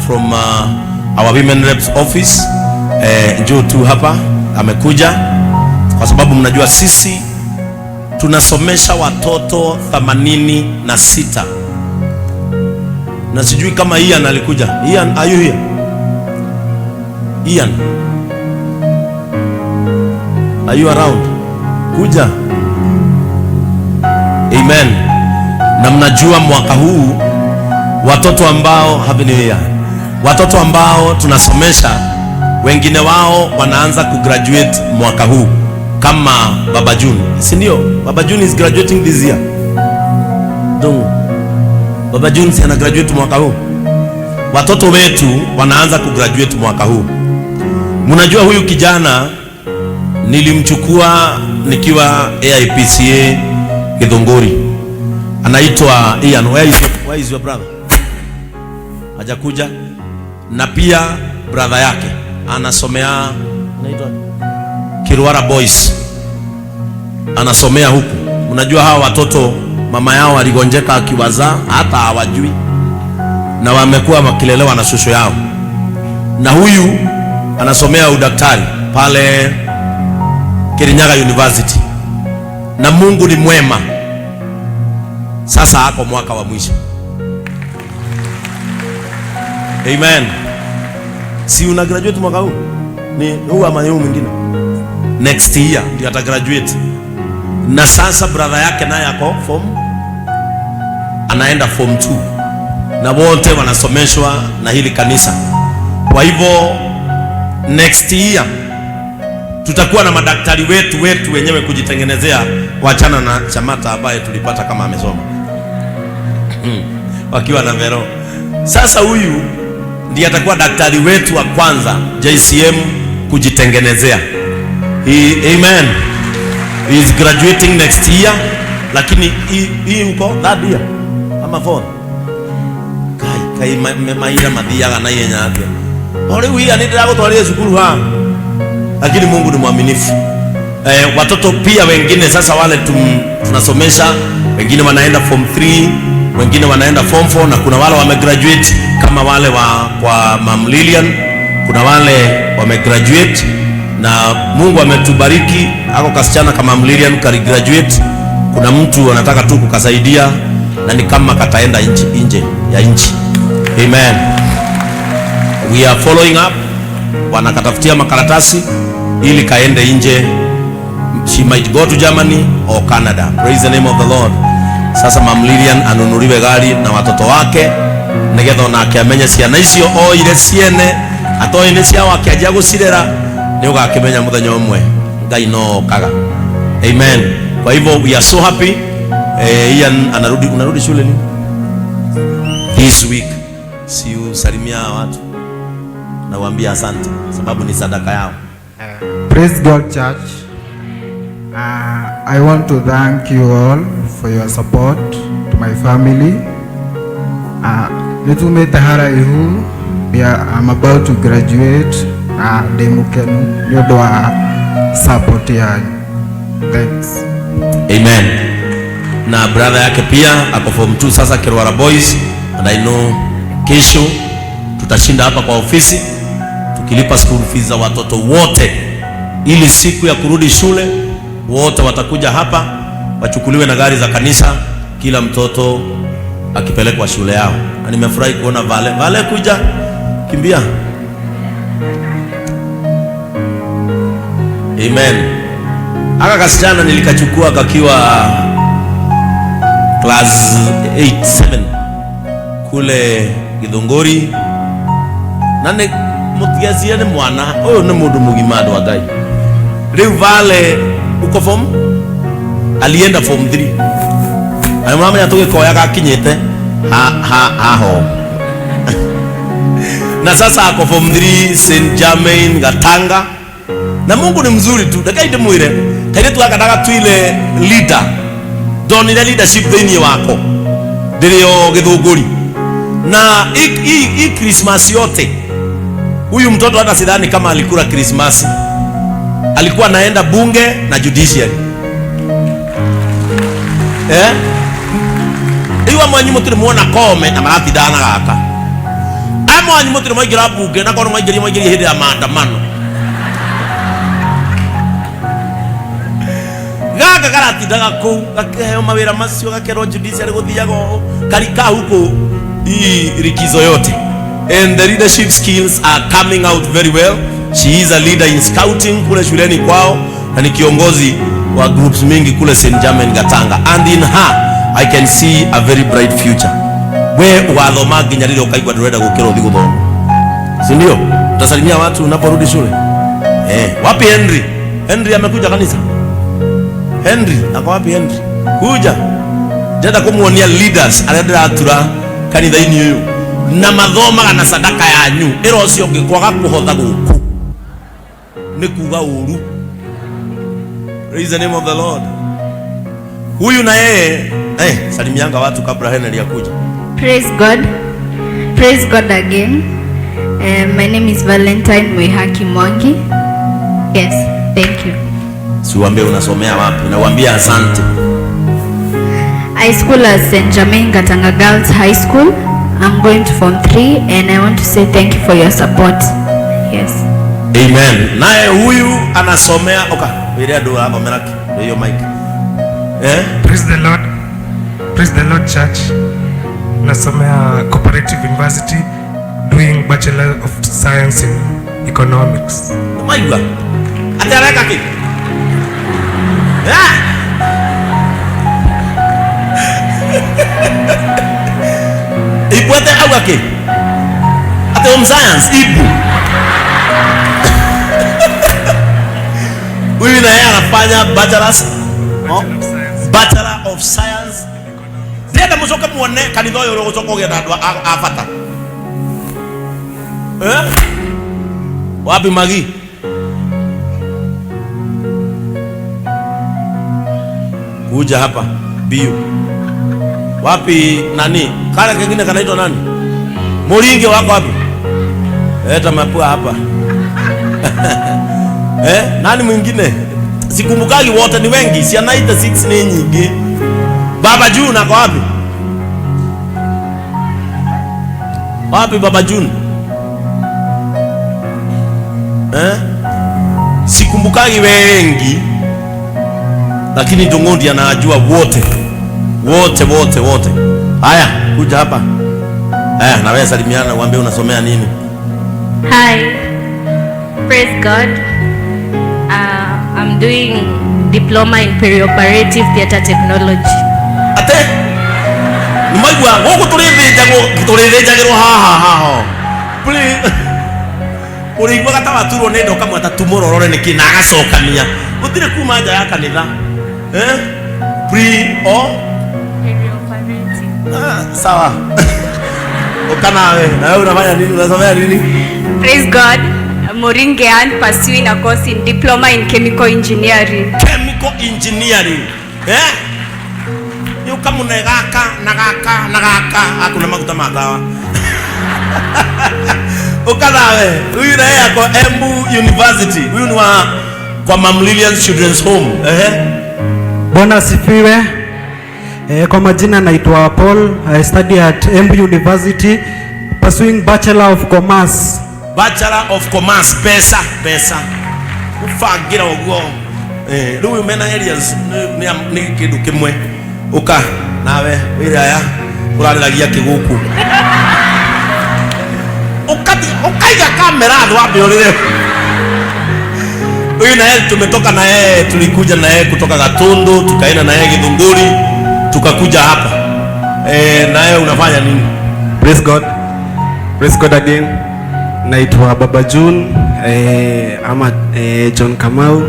from our women reps office. Njoo tu hapa, amekuja kwa sababu mnajua sisi tunasomesha watoto 86 na sijui kama Ian alikuja. Ian, are you here? Ian, are you around? Kuja. Amen. Na mnajua mwaka huu watoto ambao watoto ambao tunasomesha wengine wao wanaanza kugraduate mwaka huu, kama Baba June, si ndio? Baba June is graduating this year. Baba June si ana graduate mwaka huu. Watoto wetu wanaanza kugraduate mwaka huu. Mnajua huyu kijana nilimchukua nikiwa AIPCA Githunguri. Anaitwa Ian. Where is your brother? Hajakuja. Na pia brother yake anasomea anaitwa Kirwara Boys. Anasomea huku. Mnajua hawa watoto mama yao aligonjeka akiwazaa, hata hawajui. Na wamekuwa wakilelewa na shosho yao. Na huyu anasomea udaktari pale Kirinyaga University. Na Mungu ni mwema. Sasa hapo mwaka wa mwisho. Amen. Si una graduate mwaka huu? Ni huu ama huu mwingine? Next year ndio ata graduate. Na sasa brother yake naye ako anaenda form 2. Na wote wanasomeshwa na hili kanisa. Kwa hivyo next year tutakuwa na madaktari wetu wenyewe kujitengenezea, wachana na Chamata ambaye tulipata kama amesoma wakiwa na Vero. Sasa huyu ndiye atakuwa daktari wetu wa kwanza JCM kujitengenezea. Amen. He is graduating next year, lakini hii uko that year ama phone kai maira madhiaga na yenya yake. Ole huyu anataka kutwalia shukuru ha. Lakini Mungu ni mwaminifu. Watoto pia wengine sasa wale tunasomesha, wengine wanaenda form 3, wengine wanaenda form 4, na kuna wale wamegraduate kama wale kwa Mam Lilian. Kuna wale wamegraduate na Mungu ametubariki, ako kasichana kama Mam Lilian karigraduate. Kuna mtu anataka tu kukasaidia na ni kama kataenda nje ya nchi. Amen. We are following up. Wanakatafutia makaratasi ili kaende nje. She might go to Germany or Canada. Praise the name of the Lord. Sasa Mam Lilian anunuriwe gari na watoto wake negetho na akiamenya ciana icio o ire ciene atoine cia wake ajia gucirera ni ugakimenya muthenya umwe Ngai no kaga. Amen. Kwa hivyo we are so happy. Ian unarudi shule lini? This week. Si usalimia watu na waambia asante sababu ni sadaka yao. Praise God Church. I want to thank you all for your support to my family. Nitumeta ihu I'm about to graduate demukenu yodwa support ya. Thanks. Amen. Na brother yake pia ako form 2 sasa Kirwara Boys, and I know kesho tutashinda hapa kwa ofisi tukilipa school fees za watoto wote, ili siku ya kurudi shule wote watakuja hapa wachukuliwe na gari za kanisa, kila mtoto akipelekwa shule yao. Na nimefurahi kuona Vale kuja kimbia. Amen. Aka kasichana nilikachukua kakiwa class 7 kule Githunguri. Nane mutigaziane mwana oyo ni mundu mugima ndo Ngai. Riu Vale uko form alienda form 3. Ayo mama yatuge koya gakinyete ho. Na sasa ako form 3 St. Germain Gatanga. Na Mungu ni mzuri tu. Ndakaide mwire. Kaide tu akataka tu ile leader. Don't ile leadership thini wako. Ndio Githunguri. Na hii Christmas yote huyu mtoto hata sidhani kama alikula Christmas. Alikuwa anaenda bunge na judiciary. Iwa mwanyu mutiri muona kome na marati dana gaka. mwanyu mutire maigira bunge na kono maigiri hindi ya maandamano gaka karatindaga kuu gakiheo mawira macio gakerwo judiciary guthiago karika huko likizo yote. And the leadership skills are coming out very well. She is a leader in scouting kule shuleni kwao na ni kiongozi wa groups mingi kule St. Germain Gatanga, and in her I can see a very bright future. We wathoma nginya rire ukaigwa ndurenda gukira uthi guthoma, si ndio? Utasalimia watu unaporudi shule. Wapi Henry? Henry amekuja kanisa. Henry, ako wapi Henry? Kuja. Jenda kumuonia leaders arenda atura kanitha ini uyu na mathoma na sadaka yanyu ero ucio ngikwaga kuhotha guku ni kuga uru. Praise the name of the Lord. Huyu na yeye salimianga watu kabla Henry akuja. Praise God. Praise God again. My name is Valentine Mwihaki Mwangi. Yes, thank you. Siwaambie unasomea wapi na uambie asante. I school at St. Germain Gatanga Girls High School. I'm going to Form 3 and I want to say thank you for your support. Yes. Amen. Naye huyu anasomea ile ndo hapo meraki hiyo mic. Praise the Lord. Praise the Lord Church. Nasomea Cooperative University doing Bachelor of Science in Economics. My God. Atareka ki? Ipuete agua ki? Ate science ibu. Huyu na yeye anafanya Bachelor of Science. Ndio msoka muone kanitha uyu ugucoka ugenda andu afata. Wapi Magi? Kuja hapa bio. Wapi nani? Kale kingine kanaitwa nani? Muringe wako wapi? Eta mapua hapa. Nani mwingine? Sikumbukagi wote ni wengi. Si anaita 6 ni nyingi. Baba June nako wapi? Wapi Baba June? Sikumbukagi wengi. Lakini Ndongondi anajua wote. Wote. Haya, kuja hapa. Na wewe salimiana uambie unasomea nini? Hi. Praise God. I'm doing diploma in perioperative theater technology. Ate? Nimaigwa goko tulithejago ha. Please. Urigwa gatawa turo nendo kamwe tatumororore niki na agacokania. Gutire kuma nja ya kanitha. Perioperative. Sawa. Ukanawe na wewe unafanya nini? Unasomea nini? Praise God. Moringe and pursuing a course in diploma in chemical engineering. Chemical engineering. Yo kama unagaka hakuna makuta madawa. Ukanawe huyu na yeye ako Embu University. Huyu ni wa kwa Mam Lilian Children's Home. Bwana asifiwe. Kwa majina naitwa Paul. I study at Embu University pursuing Bachelor of Commerce. Bachelor of Commerce. Pesa. Ufagira ugo. Ruwe mena areas ni kindu kimwe. Uka nawe wira ya urariragia kiguku. Ukaiga kamera wapi ulile? Huyu na yeye tumetoka na yeye, tulikuja na yeye kutoka Gatundu, tukaenda na yeye Githunguri, tukakuja hapa. Na yeye unafanya nini? Praise God. Praise God again. Naitwa Baba June, ama John Kamau,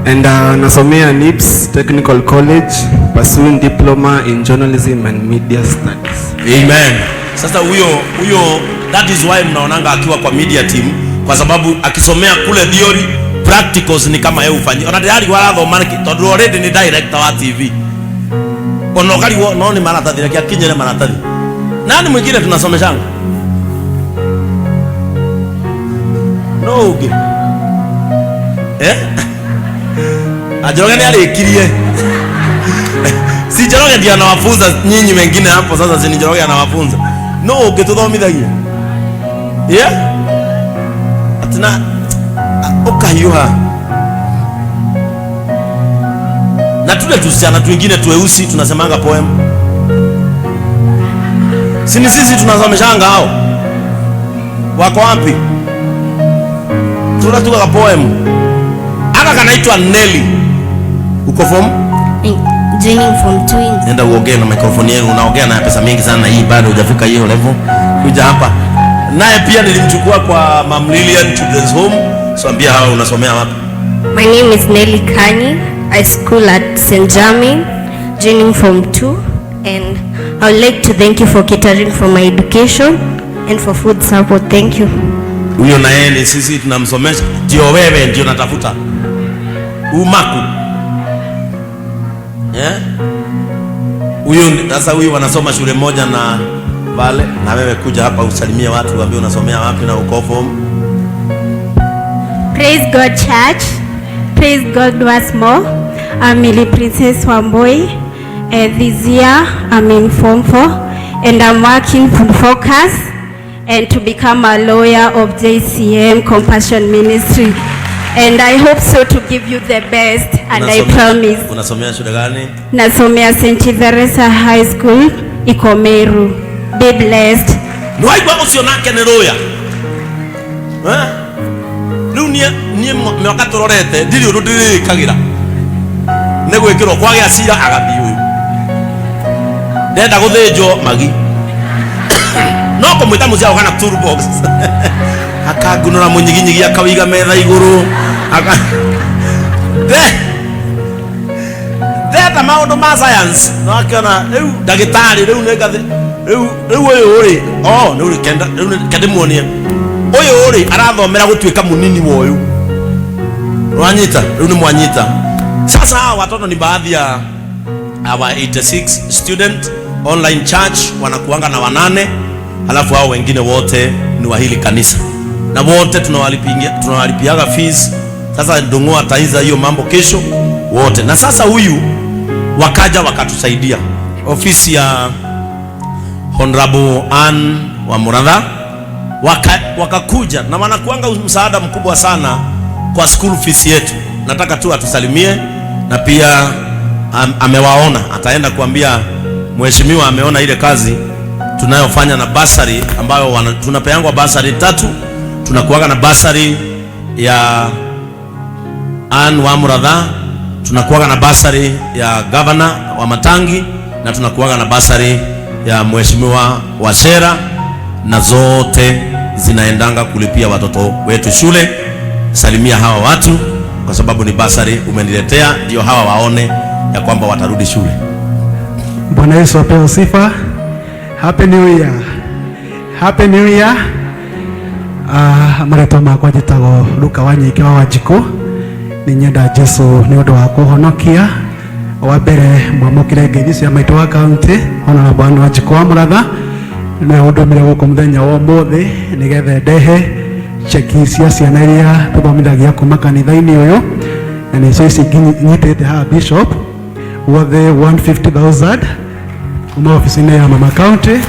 and nasomea NIPS Technical College pursuing diploma in journalism and media studies. Amen. Sasa huyo that is why mnaonanga akiwa kwa media team, kwa sababu akisomea kule theory, practicals ni kama yeye ufanye. Ona tayari warathoma tondu already ni director wa TV. Onokari no ni maratathi yake akinyere maratathi. Nani mwingine tunasomeshanga? Noge. Ajoroge ni alikirie. Si Njoroge ndiye anawafunza nyinyi wengine hapo sasa, si Njoroge anawafunza. No, ungetuthomithagia. Yeah? Atina ukayuha. Na tule tusichana twingine tuweusi tunasemanga poem. Sini sisi tunasomeshanga hao. Wako wapi? Tunatuka poem. Aka kanaitwa Nelly. Uko from? Joining from Twins. Nenda uongee na microphone yenu, unaongea na pesa mingi sana, hii bado hujafika hiyo level. Kuja hapa. Naye pia nilimchukua kwa Mam Lilian Children's Home. So ambia hao unasomea wapi? My name is Nelly Kanyi. I school at St. Germain, joining from 2, and I would like to thank you for catering for my education and for food support. Thank you. Huyo na yeye ni sisi tunamsomesha. Ndio wewe ndio natafuta. Umaku. Huyo sasa huyu wanasoma shule moja na Vale, na wewe kuja hapa usalimie watu waambie unasomea wapi na uko form. Praise God Church. Praise God once more. I'm Millie Princess Wamboi. This year I'm in Form 4 and I'm working to focus and to become a lawyer of JCM Compassion Ministry. And I hope so to give you the best and I promise. Unasomea shule gani? Nasomea St. Teresa High School, Ikomeru. Be blessed. Nwai kwa usionake ni roya. Lunia ni mwaka tororete ndiri urudiri kagira. Nego ikiro kwa ya sira agathi uyu. Ndenda guthinjo magi. No kumwita muzia kana toolbox. Akagunura munyiginyigi akawiga metha iguru. Ndenda maundu ma science. No akana riu dagitari riu negathi. Riu uyu uri. Oh, riu kenda kende muonie. Uyu uri arathomera gutuika munini wa uyu. Wanyita, riu ni mwanyita. Sasa hawa watoto ni baadhi ya our 86 student online church wanakuanga na 8, halafu hao wengine wote ni wa hili kanisa. Na wote tunawalipiaga fees. Sasa Ndungu ataiza hiyo mambo kesho wote. Na sasa huyu wakaja wakatusaidia. Ofisi ya Honorable Ann wa Muratha wakakuja na wanakuanga msaada mkubwa sana kwa school fees yetu. Nataka tu atusalimie na pia amewaona, ataenda kuambia mheshimiwa ameona ile kazi tunayofanya na basari ambayo tunapeangwa basari 3. Tunakuaga na basari ya Ann wa Muratha, tunakuaga na basari ya governor wa Matangi, na tunakuaga na basari ya mheshimiwa wa Shera, na zote zinaendanga kulipia watoto wetu shule. Salimia hawa watu kwa sababu ni basari umeniletea, ndio hawa waone ya kwamba watarudi shule. Bwana Yesu apewe sifa. Happy New Year. Happy New Year. Mareto makwa jitago Luka Wanyike wa Wanjiko. Ni nyenda Jesu ni undu wa kuhonokia. Wa mbere mwamukire ngethi cia maitu wa county ona na Bwana Wanjiko wa Muratha na udumire guku muthenya wa umuthi nigethe ndehe cheki cia ciana iria tuthomithagia kuma kanitha-ini uyu, na ni cio ici nyitite ha bishop wothe 150,000 kuma ofisi-ini ya Mama County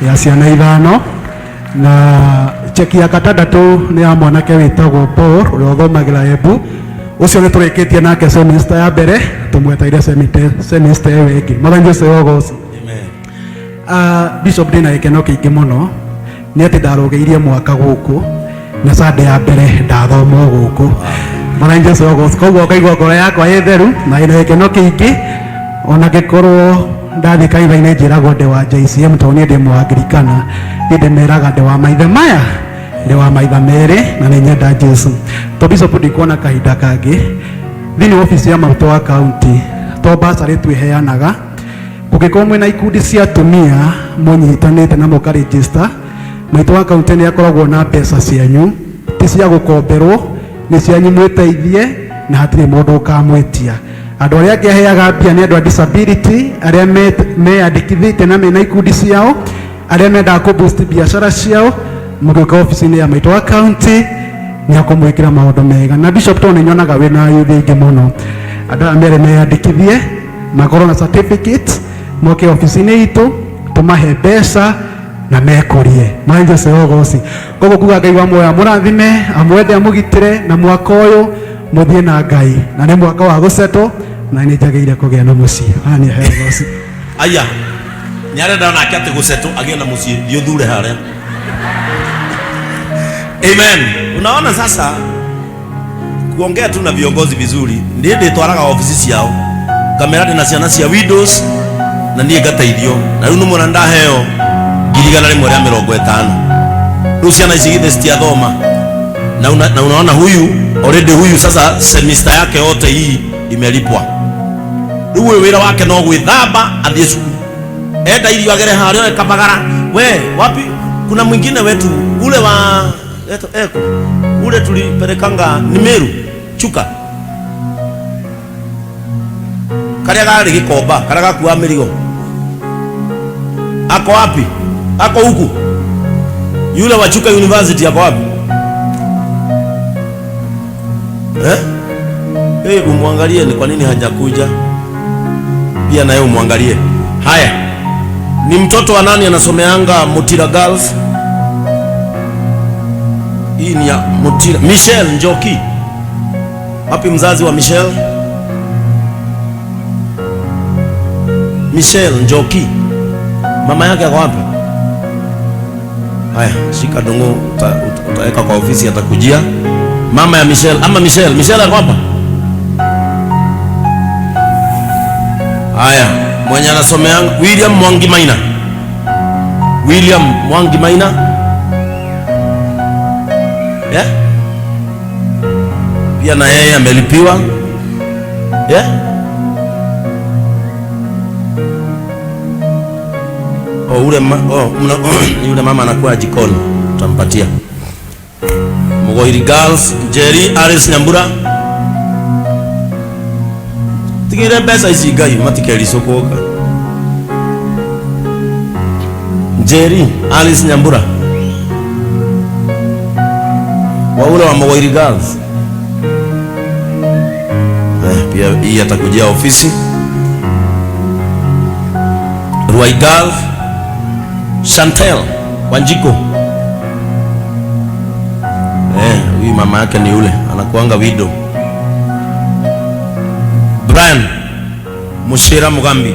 ya ciana 5, na cheki ya katandatu ni ya mwanake witagwo Paul uria uthomagira Embu. Ucio ni turikitie nake semester ya mbere, tumweteire semester ĩyo ĩngĩ. Mwathani Jesũ ogoci. Amen. Bishop ndina gĩkeno kĩingĩ mũno nĩ atĩ ndarũgĩirie mwaka gũkũ na Sunday ya mbere ndathoma gũkũ. Mwathani Jesũ ogoci. Koguo ngaigua ngoro yakwa ĩ theru na ĩna gĩkeno kĩingĩ, ona ngĩkorwo ndathi kanitha-inĩ njĩragwo ndĩ wa JCM tondũ niĩ ndĩ Mũanglikana, niĩ ndĩmeraga ndĩ wa maithe maya, ndĩ wa maitha merĩ na nĩ nyenda Jesũ. To bishop ndikuona kahinda kangĩ thĩinĩ wa ofisi ya maũtũ wa county to basarĩ twĩheanaga kũngĩkorwo mwĩna ikundi cia atumia mũnyitanĩte na mũkaregister. Maitũ wa county nĩ akoragwo na mbeca cianyu, ti cia gũkomberwo, nĩ cianyu mwĩteithie na hatirĩ mũndũ ũkamwĩtia. Andũ arĩa angĩ aheaga mbia nĩ andũ a disability arĩa meyandĩkithĩtie na mena ikundi ciao, arĩa mendaga kũ-boost biacara ciao. Mũgĩũka ofisi-inĩ ya maitũ wa county nĩ akumwĩkĩra maũndũ mega. Na bishop to nĩ nyonaga wĩna youth ingĩ mũno, andũ arĩa merĩ meyandĩkithie makorwo na certificate, moke ofisi-inĩ itũ tũmahe mbeca na mekorie manje seogosi kogo kuga Ngai wa moya murathime amwende amugitire na mwaka uyu muthie na Ngai na ni mwaka wa guceto na ni njagĩrĩire kũgĩa na mũciĩ ani heogosi aya ni arenda nake ati guceto agĩe na mũciĩ ndio thure haria. Amen. Unaona sasa kuongea tu na viongozi vizuri ndiye twaraga ofisi ciao kamera na ciana cia windows na niĩ ngateithio na rĩu nĩmwona ndaheo 150 rĩu ciana ici githĩ citiathoma na unaona huyu already huyu sasa semester yake yote hii imelipwa. Rĩu wĩra wake no gwĩthamba athiĩ cukuru enda irio agere harĩa kabagara. We wapi kuna mwingine wetu ule wa eko ule tulipelekanga ni Meru chuka karia gari gikomba karia gakuwa mirigo ako wapi? Ako huku. Yule wa Chuka University ako wapi? Umwangalie ni kwa nini hajakuja pia na yeye umwangalie. Haya, ni mtoto wa nani anasomeanga Mutira Girls? Hii ni ya Mutira. Michelle Njoki. Wapi mzazi wa Michelle? Michelle Njoki. Mama yake ako wapi? Haya, shika dongo utaweka kwa ofisi atakujia. Mama ya Michelle ama Michelle ako hapa? Haya, mwenye anasomea William Mwangi Maina. William Mwangi Maina. Yeah? Pia na yeye amelipiwa. Yeah? Yule mama anakuwa jikoni, tutampatia. Mugoiri Girls, Jerry Aris Nyambura. Tigire pesa hizi Ngai matikeri sokoka. Jerry Aris Nyambura. Waula wa Mugoiri Girls. Pia hii atakujia ofisi. Ruai Girls. Chantel Wanjiko. Huyu mama yake ni yule anakuanga widow. Brian Mushira Mugambi.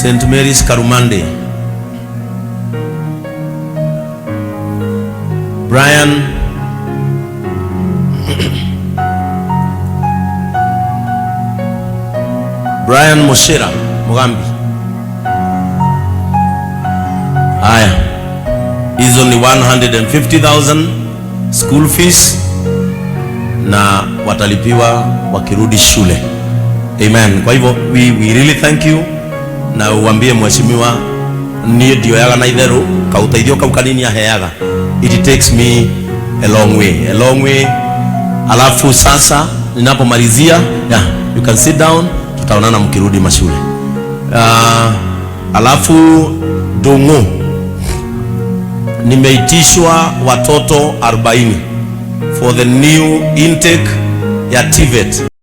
St. Mary's Karumande. Brian Mushira Mugambi. Haya, hizo ni 150,000 school fees na watalipiwa wakirudi shule. Amen. Kwa hivyo we really thank you na uambie mheshimiwa nie ndio yaga na itheru kautaithio kau kanini aheaga. It takes me a long way. Alafu sasa ninapomalizia, you can sit down, tutaonana mkirudi mashule. Alafu Dongo nimeitishwa watoto 40 for the new intake ya TVET.